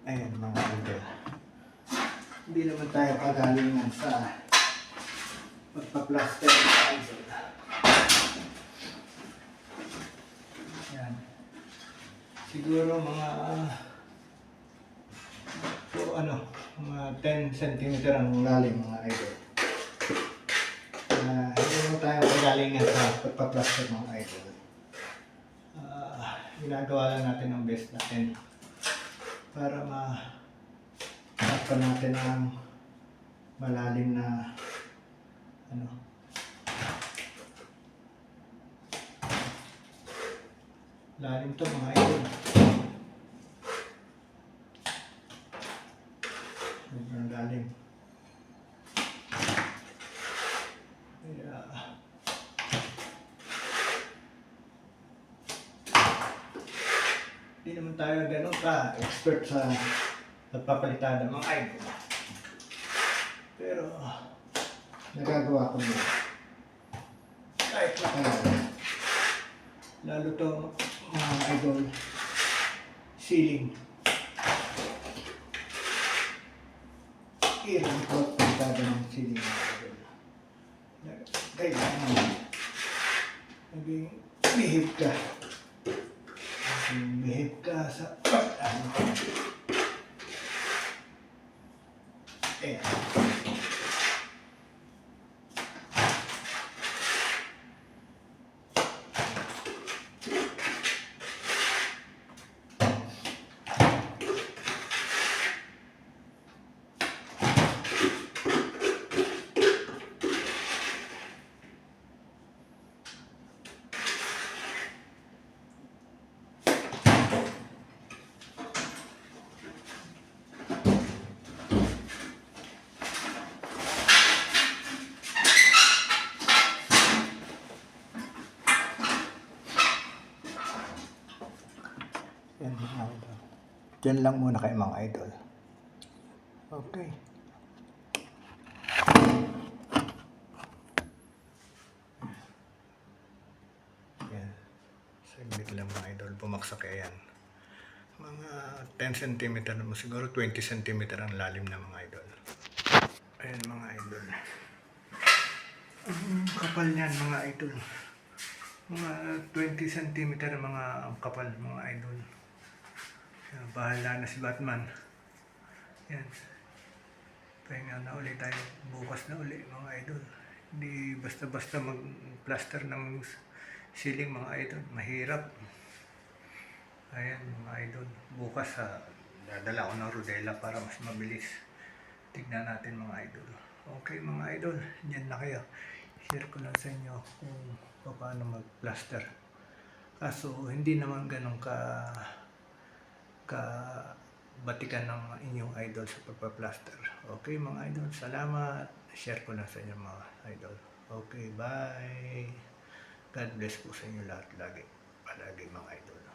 Ayan mga idol. Hindi naman tayo kagalingan sa pagpa-plaster mga idol. Ayan. Siguro mga mga 10 cm ang lalim mga idol. Hindi naman tayo kagalingan sa pagpa-plaster mga idol. Ginagawa lang natin ang best natin para ma-tapan natin ang malalim na lalim to mga idol. Sobrang lalim. Kaya hindi naman tayo ganun ka-expert sa pagpapalitan ng mga idol. Pero nagagawa ko mo. Kahit na kaya. Lalo to mga idol ceiling. Hirap ko pagpapalitan ng ceiling mga idol. Kailangan naging behave ka. Behave ka sa ayan. Yan mga idol. Diyan lang muna kayo mga idol. Okay. Yan. Saglit lang mga idol. Bumaksak yan. Mga 10 cm mo siguro 20 cm ang lalim na mga idol. Ayan mga idol. Ang kapal niyan mga idol. Mga 20 cm mga kapal mga idol. Bahala na si Batman. Yan. Pahinga na ulit tayo. Bukas na ulit mga idol. Hindi basta-basta mag-plaster ng ceiling mga idol. Mahirap. Ayan mga idol. Bukas dadala ko ng rodela para mas mabilis. Tignan natin mga idol. Okay mga idol. Diyan na kayo. Share ko lang sa inyo kung paano mag-plaster. Kaso hindi naman ganun batikan ng inyong idol sa pagpa-plaster. Okay mga idol, salamat. Share ko lang sa inyo mga idol. Okay, bye. God bless po sa inyo lahat palagi mga idol.